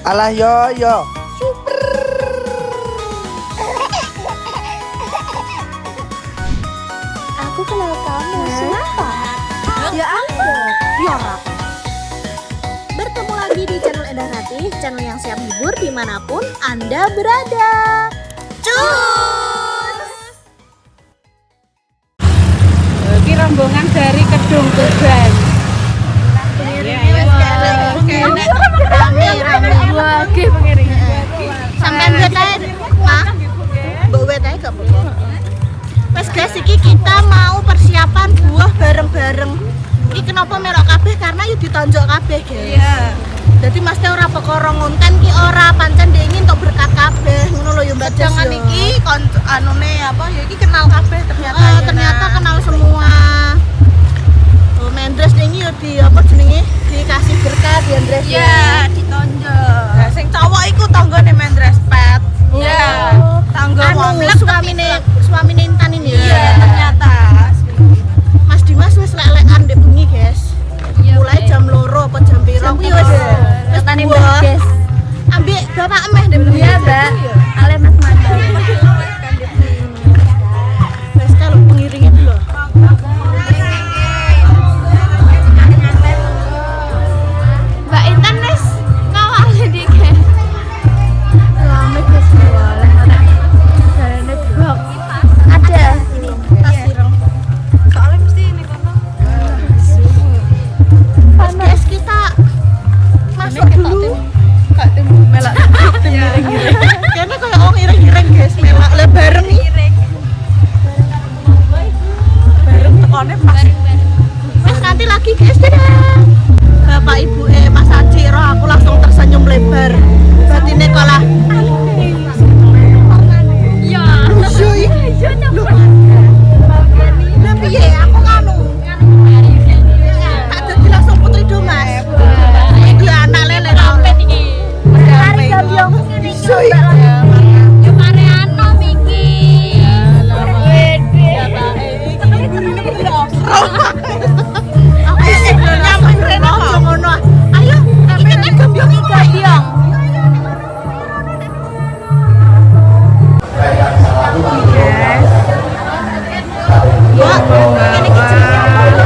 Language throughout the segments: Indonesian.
Alah yo yo. Aku kenal kamu. Siapa? Ya ampun. Tiara. Bertemu lagi di channel Endah Ratih, channel yang siap hibur dimanapun Anda berada. Cus! Ini rombongan dari Kedung Tuban. Sampai wet ae, Pak. Mbok wet ae gak apa-apa. Wes guys, iki kita mau persiapan buah bareng-bareng. Iki kenapa melok kabeh karena yo ditonjok kabeh, guys. Iya. Jadi mesti ora perkara ngonten ki ora pancen dingin untuk berkat kabeh. Ngono lho yo Mbak Des. Jangan iki anune apa ya iki kenal kabeh ternyata. Ternyata kenal semua. Oh, Mendres ini yo di apa jenenge? Dikasih berkat ya Andres ya. Iya, ditonjok. Nah, sing cowok iku tanggane Mendres Pet. Iya. Tangga Wamlek suamine Intan ini ya. Iya, ternyata. Mas Dimas wis lek-lekan ndek bengi, guys. Mulai jam 2 apa jam 2 kuwi wis tani guys. Ambek bapak emeh ndek bengi. Iya, Mbak. Ale Mas Mada. Wis kalau pengiring itu lho. Mbak Intan wis ngawali dikit. Rame guys boleh ora. Jarane blok. Ada ini tas ireng. Soalnya mesti ini kono. Guys, kita masuk dulu. Kak tim melak tim iring-iring. Kayaknya kayak orang ireng-ireng guys, melak le bareng nih. Bareng tekone pas. Wes nanti lagi guys, dadah. Bapak Ibu Mas Aji roh aku langsung tersenyum lebar. Batine kalah. Iya. Iya nyampe. Lah piye aku nganu. Tak jadi langsung putri do Mas. Iki anak lele kampet iki. Hari gabyong ngene iki. Yo kare ano Miki. Aku sebenarnya mengrene kok ngono. Ayo, iki gabyong iki gabyong. Ya, ini iki jenenge apa?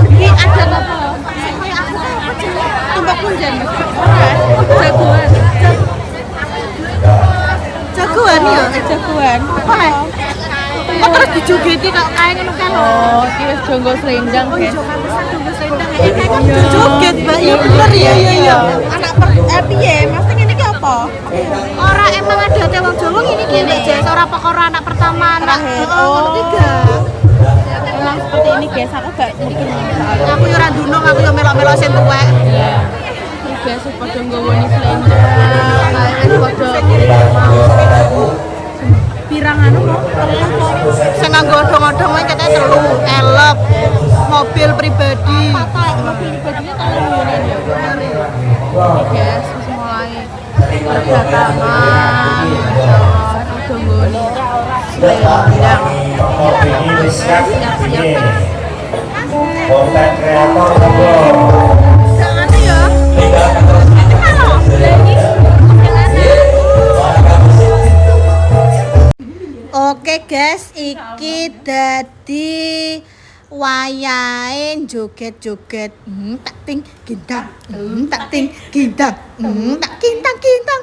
Iki ada apa? Sing koyo aku apa jenenge? Tumbak punjen Mas. Jagoan. Jagoan ya, Jagoan. apa nih? Kok terus dijogeti kok kae ngono kae lho. Oh, iki wis jonggo selendang, Oh, guys. iya kan bisa tunggu selendang ya. Kayak kan joget, Mbak. Ya bener ya ya. Anak piye? Mas ngene iki apa? Ora emang ada wong Jawa ngene iki Mbak Jes, ora perkara anak pertama, anak Oh. ketiga. Memang seperti ini, guys. Aku gak ngerti soalnya. Aku yo ora ndunung, aku yo melok-melok sing tuwek. Biasa padha nggawoni selendang. Kayak padha pirang anu kok. Sing nganggo odong-odong wae katanya telu, elek, mobil pribadi. Mobil pribadinya telu ngene ya. Guys, wis mulai berdatangan. Padha nggawoni selendang. Siap-siap. Konten kreator Togo. Jangan ya. Oke guys, iki dadi wayahe joget-joget. Tak ting gintang, tak ting gintang, tak kintang kintang,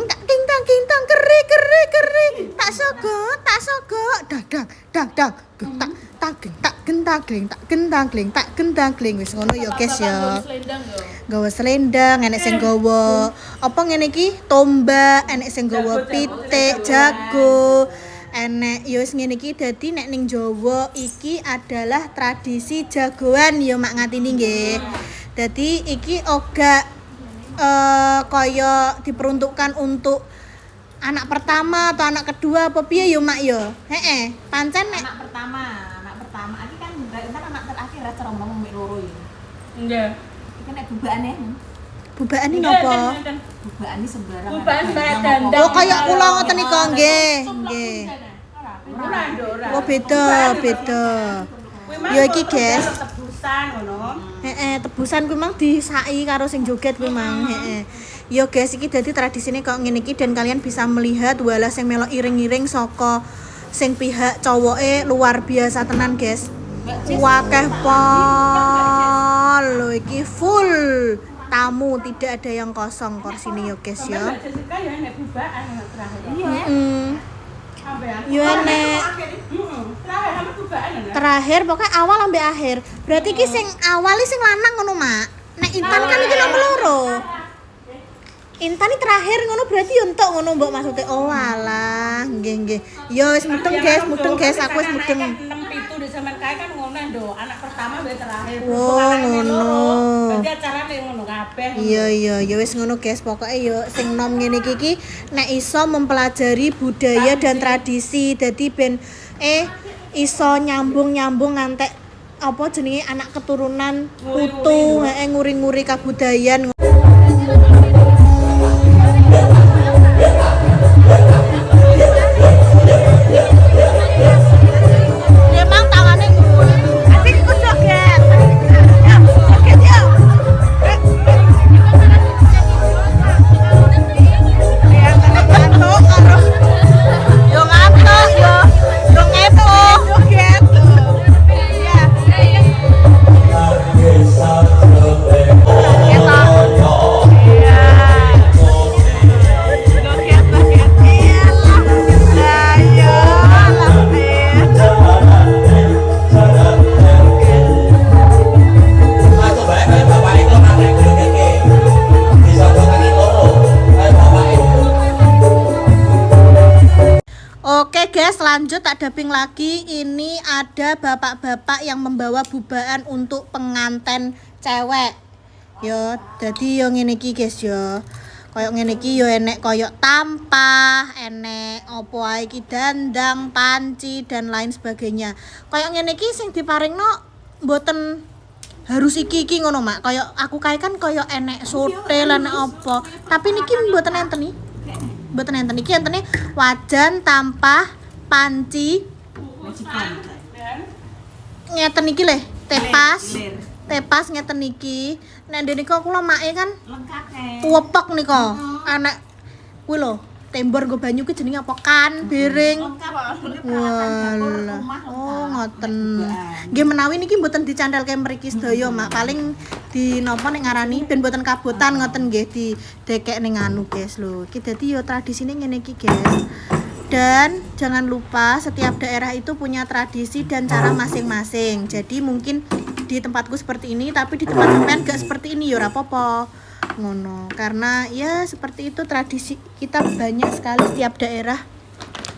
tak kintang kintang keri keri keri. Tak sogo, dag dag dag dag. Tak tak tak gentang gling, tak gentang gling, tak gentang gling. Wis ngono ya guys ya. Gawa selendang, enek sing gawa apa ngene iki? Tombak, enek sing gawa pitik, jago. Enek yo wis ngene iki dadi nek ning Jawa iki adalah tradisi jagoan yo mak ngatini nggih. Dadi iki oga kaya diperuntukkan untuk anak pertama atau anak kedua apa piye yo mak yo. Heeh, pancen nek Anak pertama. Iki kan Mbak Intan anak terakhir ya cara ngomong mbek loro iki. Nggih. Iki nek bubaane. bubaane napa? Bubaane sembarang. Bubaane sembarang dandang. Oh kaya kula ngoten nika nggih. Nggih. Oh beda. Ya iki guys. Tebusan ngono. Tebusan kuwi mang disaki karo sing joget kuwi mang. Yo guys, iki dadi tradisine kok ngene iki dan kalian bisa melihat wala sing melok iring-iring saka sing pihak cowoke luar biasa tenan guys. Wakeh pol lho iki full tamu, tidak ada yang kosong kursine yo guys ya. Yo nek terakhir pokoknya awal sampai akhir. Berarti iki sing awal sing lanang ngono, Mak. Nek Intan kan iki nomor loro. Intan iki terakhir ngono berarti yo entuk ngono mbok maksudnya. Oh alah, nggih. Yo wis mudeng guys, aku wis mudeng. 6 7 sampean kae kan ngono ndo, anak pertama mbek terakhir. Oh, ngono. Dadi acarane ngono kabeh. Iya, ya wis ngono guys. Pokoke yo sing nom ngene iki nek iso mempelajari budaya dan tradisi. Dadi ben iso nyambung ngantek apa jenenge anak keturunan putu, nguri-nguri kabudayan. Oke guys, lanjut tak daping lagi. Ini ada bapak-bapak yang membawa bubaan untuk pengantin cewek. Yo, jadi yo ngene iki guys yo. Koyok ngene iki yo enek koyok tampah, enek opo ae iki dandang, panci dan lain sebagainya. Koyok ngene iki sing diparingno mboten harus iki ngono, Mak. Koyok aku kae kan koyok enek sote lan opo. Tapi niki mboten enten iki. Mboten enten iki entene wajan, tampah, panci. Ngeten iki le, tepas ngeten iki. Nek ndek niku kula make kan lengkap wepok nika. Anak kuwi lho, tembor nggo banyu ki jenenge apa? Kan piring. Walah. Oh, ngoten. Nggih menawi niki mboten dicandhalke mriki sedaya, Mak. Paling di napa nek ngarani ben mboten kabotan ngoten nggih didekek ning anu guys lho. Iki dadi yo tradisine ngene iki guys. Dan jangan lupa setiap daerah itu punya tradisi dan cara masing-masing. Jadi mungkin di tempatku seperti ini tapi di tempat sampean gak seperti ini yo ora apa-apa. Ngono. Karena ya seperti itu tradisi kita banyak sekali setiap daerah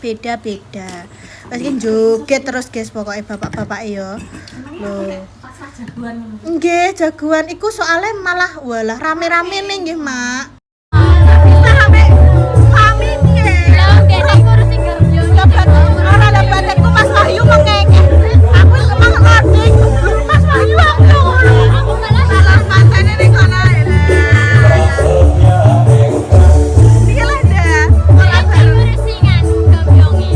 beda-beda. Wes iki joget terus guys pokoknya bapak-bapak yo. Loh. Nggih, jagoan iku soalnya malah walah rame-rame nih nggih, Mak. Bisa sampe kami piye? Lah kene ngurusi kerja. Ora ada badanku Mas Wahyu mengengeh. Aku emang ngading. Mas Wahyu aku ngono. Aku salah pancene ning kono ae. Iki lho ndak. Ora ngurusi nganu gambyongi.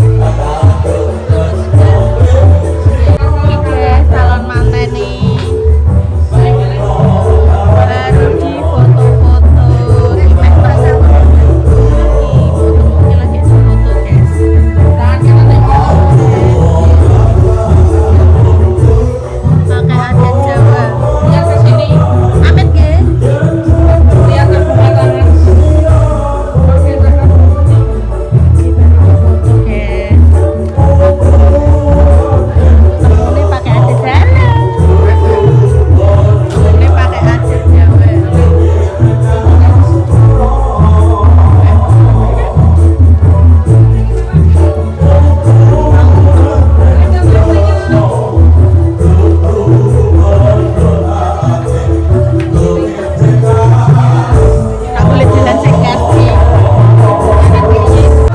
Iki salon manten nih. Baru di foto-foto di fotonya lagi foto guys. Pakai adat Jawa. Yang di sini. Amit ge. Lihat kebukatannya. Foto guys. Ini pakai adat Jawa. Ini pakai adat Jawa. Tak boleh jalan sing kaki. Cowoknya guys, prosesi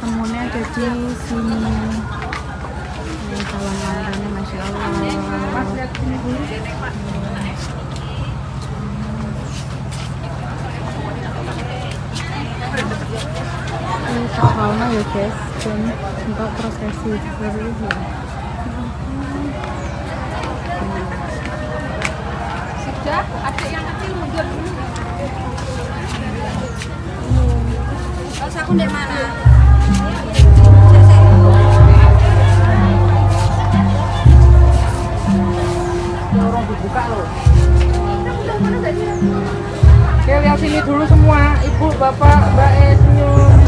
temunya ada di sini. Ini calon mantannya, masya Allah. fauna ya guys, dan untuk prosesi seperti ini. Sudah, adik yang kecil mundur dulu. Terus aku dari mana? Orang dibuka loh. Oke, lihat sini dulu semua, ibu, bapak, mbak senyum.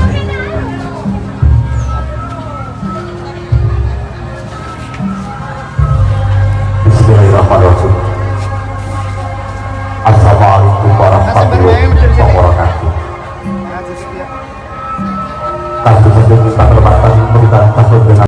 Bismillahirrahmanirrahim. Assalamualaikum warahmatullahi wabarakatuh. Kasih saja kita terbatas memberikan kasih dengan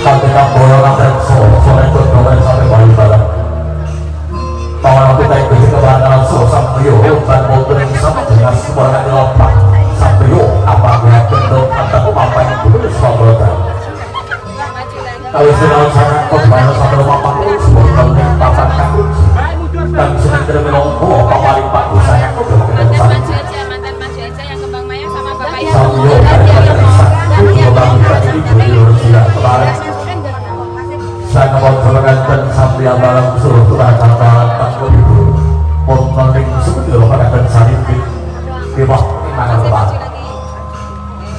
Sampaikan bola dan sore itu kemarin sampai balik balik. Kawan kita itu keberadaan sampai dan motor yang sama dengan sebuah lopak sampai apa yang bentuk atau apa yang dulu sebuah kalau sedang sangat kembali sampai rumah pak sebuah bangunan papan kaku dan sedang termelongko paling pak saya Mantan maju aja yang kembang mayang sama bapak ibu. sampai saya mau berkata sampai abalang suruh turun kata takut itu montoring seperti orang akan salibin di waktu mana lepas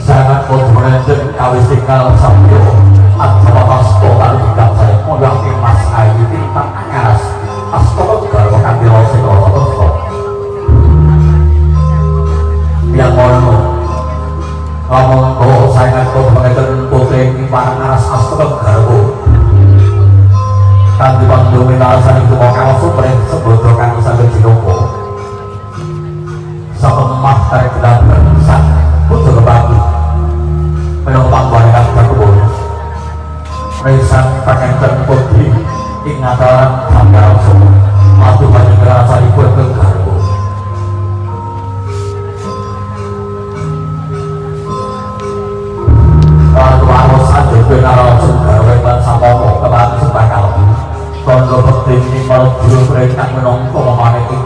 sangat mau berkata kawis tinggal sampai antara asto lalu tidak saya mau yakin mas ayu tentang angas asto kalau makan di losi kalau terus yang mau ngomong kau sangat mau berkata putih panas asto kalau kan di bang dominasi itu mau kalau super sebetulnya sampai Cinopo sama emak tarik dan berpisah untuk berbagi menumpang barang berkebun resan pakai terputih ingatan sampai langsung waktu banyak ngerasa ikut ke karbu lalu harus aja benar langsung garweban sama mau kembali sebakal kondo penting ini kalau belum mereka menongko memaniki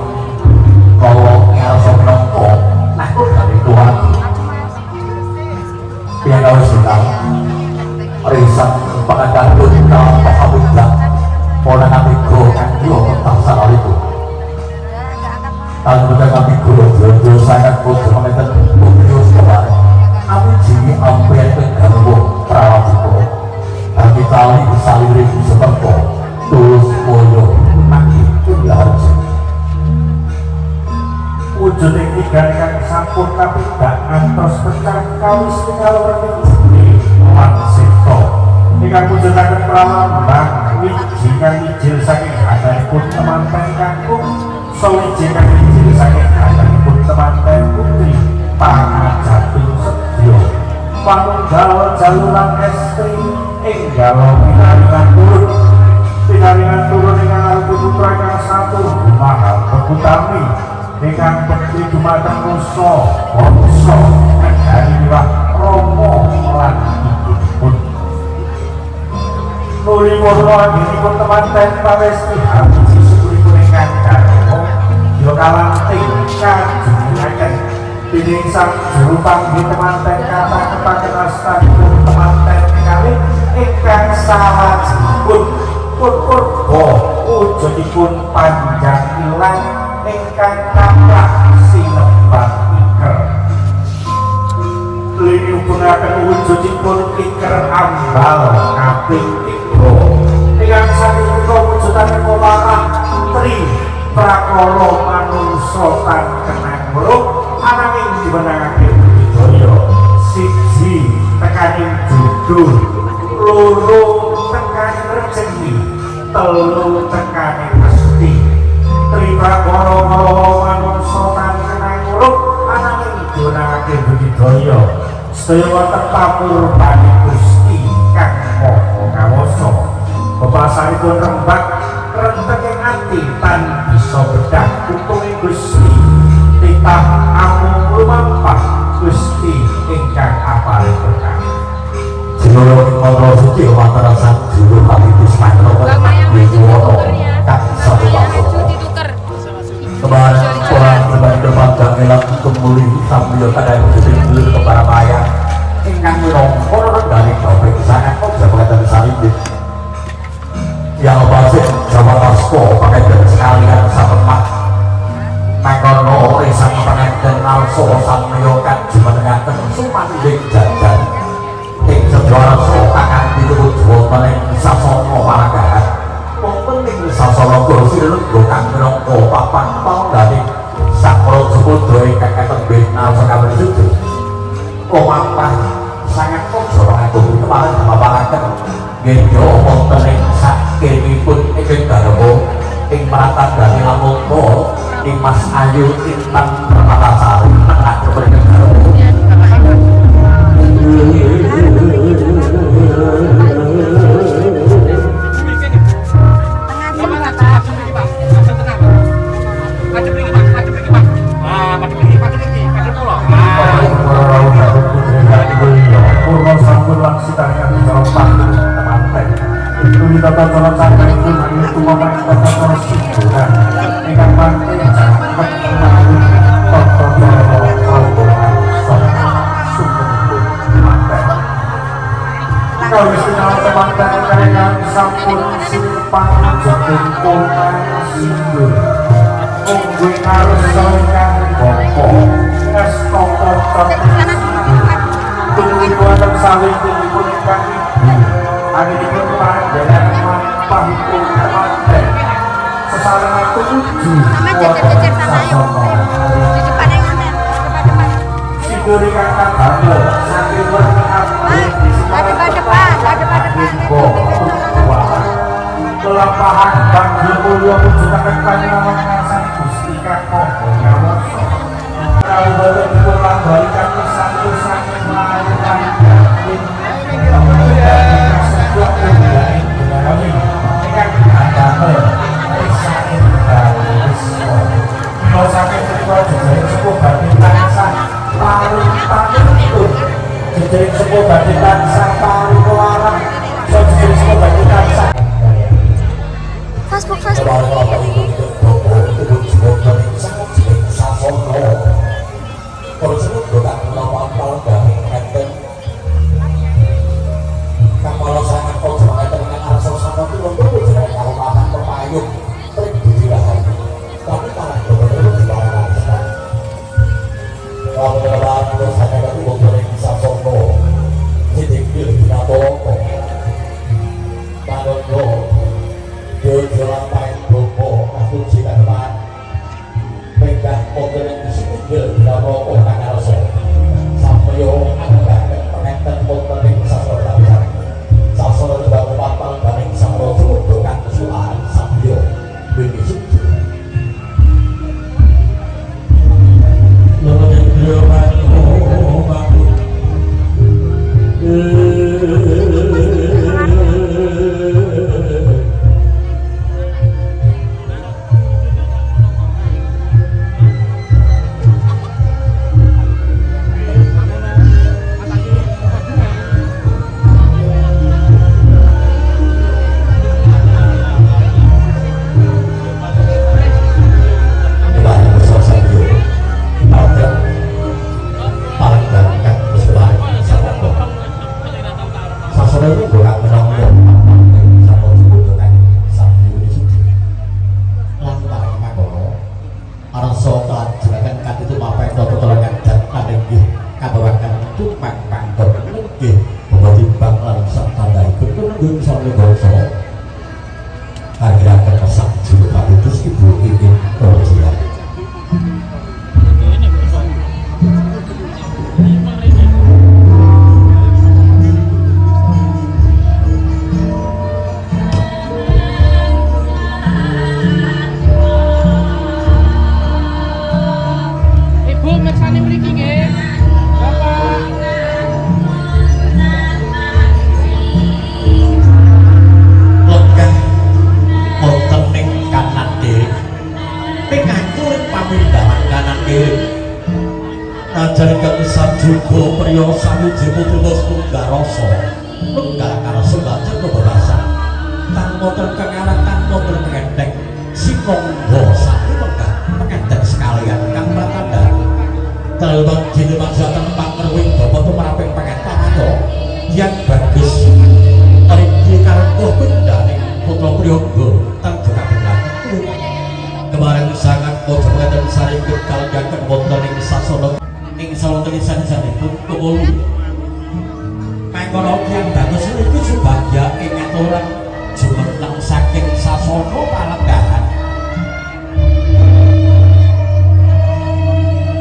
kalau ngerasa menongko nah dari Tuhan yang kau sudah riset pengajar pun dalam pahawidlah pola nabi guru kan juga tentang salah itu dan juga nabi guru jujur sangat butuh mengenai bukti kemarin kami jini ambil pengganggu perawat itu kami tali saliri seperti tulus moyo makin juga harus wujud tiga yang sampun tapi tak ngantos pecah kawis tinggal berdiri mansito ikan wujudakan pralambang wiji kan ijil saking hadanipun temanten kakung sawiji kan ijil saking hadanipun temanten putri pangajating sedya panunggal jaluran estri enggal pinaringan turun pinaringan turun dengan alku putra yang satu mahal berkutami dengan bekti dumateng muso bongso dan dari liwat romo lan ikipun nuli murno anginipun temanten pawesti habisi sepulipun ingkang darmo yo kalanting kajenengaken dening sang juru panggih temanten kata kepaken astanipun temanten kalih ingkang salajengipun pun purba wujudipun panjang ilang ingkang kathah sinebat iker lini hubungaken wujudipun iker ambal kaping 3 ingkang saking punika wujudaken pemarah tri prakara manungsa tan kenang weruh ananging diwenangake budaya siji tekaning judul loro tekaning rejeki telu tekaning mesti triprakara manungsa tan kenang weruh ananging diwenangake budaya sedaya wonten pamurpaning Gusti kang Bebasanipun rembak renteking ati tan bisa bedah untunging Gusti titah amung lumampah Gusti ingkang apale berkah. Jero monggo suci wonten sang juru Hafiz Mantro kang satu kemarin orang berbanding pandang elang kemuli sambil kadang jadi beli ke para maya ingkang minongkor dari topik sangat kok jabat dan salibit yang pasti jabat asko pakai dan sekalian sahabat mengkono risang pengen nalso samyokan cuma dengan suman dik jajan ing sejuara sokakan ditebut wonten sasono waragahan penting sasono kursi lungguh kang minangka papan panggane sakra samudra ingkang katembih nalso kabeh suci lumampah sangat kok agung kemarin maparaken nggih wonten ing sakenipun ingkang garwa ing pratandhane lamungka ing Mas Ayu Intan Permatasari tengah kepriyen garwa tata cara cara itu hanya cuma main tata cara hiburan ingkang pantai jangan melalui tata cara rombongan sumber manten kalau istilah teman-teman kalian sampun simpan jatuh kongan sindur mungkin harus selengkan boko es toko tertentu tunggu dan sawit ini pun ingkang hari ini panjenengan mampah pun temanten sesarengan tujuh cecer sama ayo di depan yang ngamen sidur ingkang damel saking werni abdi kelampahan bagi mulya mujudaken panjenengan ngasani Gusti kang maha ngawasa kawula dipun lambarikan pisantu saking lair jejerik sepuh badhe tansah pari kelarang jejerik sepuh badhe tansah Facebook panjenengan sajuga priya sawiji putra setunggal rasa nunggal karo sumbaca kebebasan kang wonten kengarang kang wonten kendhek sikonggo sami mengkah pengenten sekalian kang pratandani telung jine manjatan pangruwing bapak tumraping pengetahuan yang bagus iki karo bendane putra priyangga tan juga berlaku kemarin sangat bojo ngeten saringkut kalenggaken wonten ing sasana ing saluntrisan sanipun kewolu mangkono yang bagus niku subagya ing aturan jumeneng saking sasana palenggahan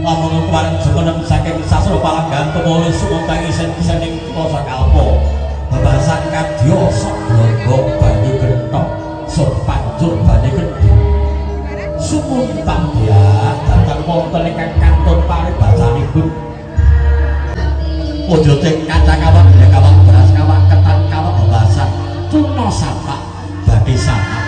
lamun kemarin jumeneng saking sasana palenggahan kewolu sumontangi isen-isen ing kota Kalpo bebasan kadya sok blonggo banyu genthok sur pancur banyu gendhi sumuntan ya datang wonten ingkang kantun paribasanipun wujuting kaca kawak ya kawak beras kawak ketan kawak bebasan tuna sapak badhe sangat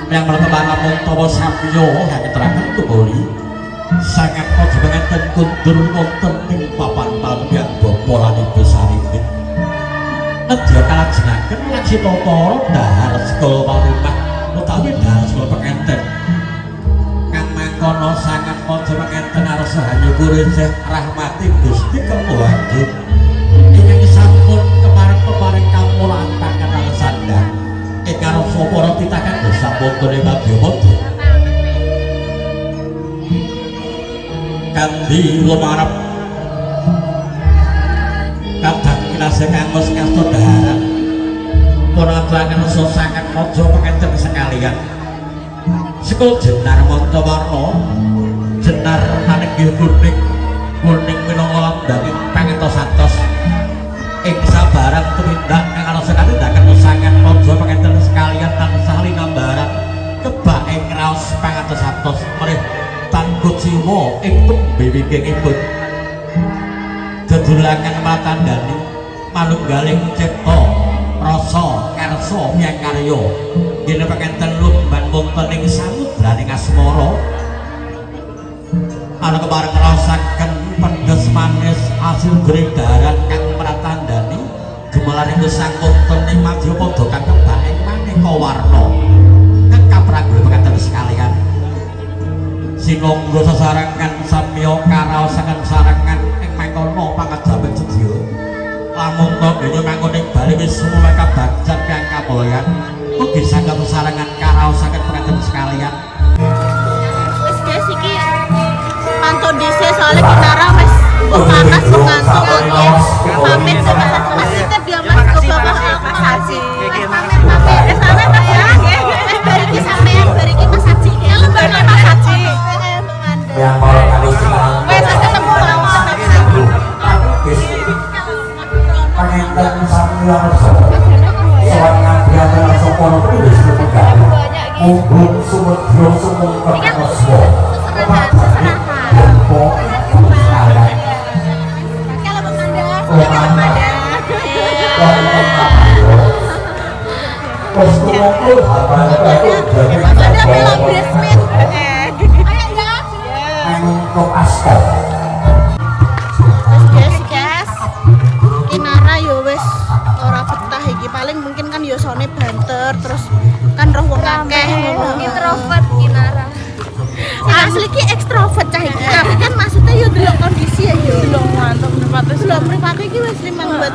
yang pertama montowo samyo yang keterakan kembali sangat kojengan dan kundur wonten ing papan palbian bopolan ibu saripin nedya kalajengaken lagi totoro dahar sekolah rumah utawi dahar sekolah pengenten kang mangkono sangat kojengan enten arus sahanyu kurisih rahmati gusti kemuhanjur ingin sampun kemarin kamulaan pakan alasandang ikaro soporo titakan dosa bontone madyapada kandi lumarep kadang kinasih kangos kasta daharan pun aturaken sangat raja pengenten sekalian sekul jenar mantawarna jenar manenggih kuning minangka landanging pangentos-antos ing sabarang tumindak kang ana sakandaken sangat raja pengenten sekalian tansah linambaran kebak ing raos pangentos-antos mrih tanggut siwa ing tembe wingkingipun dedulaken matandani manunggaling cipta rasa kersa miyakarya yen pengenten lumban wonten ing samudraning asmara ana kepareng ngrasaken pedes manis asil gredaran kang pratandani gemelaring gesang wonten ing madyapada kang kebak ing maneka warna kang kapranggul pengenten sekalian sinonggo sesarengan samya karaosaken sarengan ing mangkono pangajabing sedya lamun to dene manggon ing bali wis mulai kabagjan kang kamulyan ugi saged sesarengan karaosaken pengeten sekalian Wis guys iki pantun dhisik soalnya Kinara wis panas ngantuk oke pamit Mas kita dia Mas ke bawah Mas Haji pamit sampe Mas ya bariki sampean bariki Mas Haji kalau bariki Mas Haji yang mau kali sekarang wes ketemu sama pengenten samya rasa sowan ngabriaken soporo tulis tegal munggun sumedya sumengkeng aswa kepadane tempo sekalian kalau mengandang terus kumpul apa-apa jadi untuk aspal guys Kinara yo wis ora betah iki paling mungkin kan yo sone banter terus kan roh wong akeh Introvert Kinara. asli ki ekstrovert cah iki tapi kan maksudnya yo delok kondisi ya yo delok mantep mripate iki wis limang buat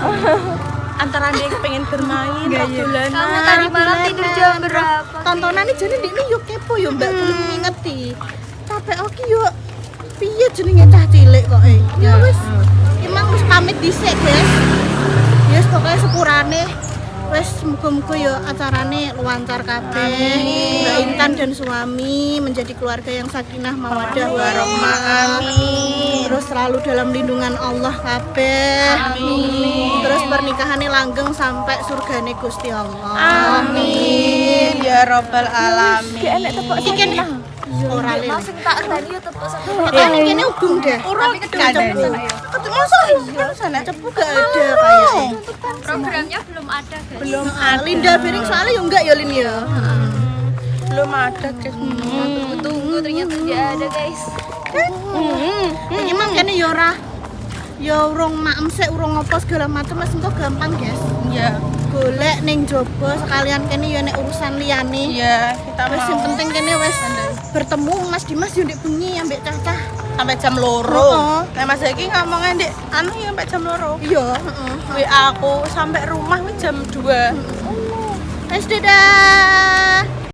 antara dia pengen bermain dolanan Kamu tadi malam tidur jam berapa? tontonan ini jadi ini yo kepo yo mbak belum ngingeti capek oke yo piye jenenge cah cilik kok ya wis emang wis pamit dhisik guys ya pokoknya sepurane wis muga-muga yo acarane lancar kabeh Mbak Intan dan suami menjadi keluarga yang sakinah mawaddah warahmah amin terus selalu dalam lindungan Allah kabeh amin terus pernikahannya langgeng sampai surgane Gusti Allah amin ya rabbal alamin iki ora lho Masing tak tadi ya tepuk sampai kan kene ubung deh tapi kedua ketemu masa iya sana cepu gak ada kayaknya programnya belum ada guys. belum Linda Bering soalnya ya enggak ya Lin ya belum ada guys. Tunggu ternyata dia ada guys. Iki mah kene ya ora ya urung maem sik urung apa segala macam wis engko gampang, guys. Iya. Golek ning jaba sekalian kene ya nek urusan liyane. Iya, kita Wis mau sing penting kene wis bertemu Mas Dimas yo ndek bengi ambek Cacah. sampai jam loro. Nah, Mas Eki ngomongnya Dek, anu ya sampai jam loro. Iya, heeh. WA aku sampai rumah wis jam 2. Wis dadah.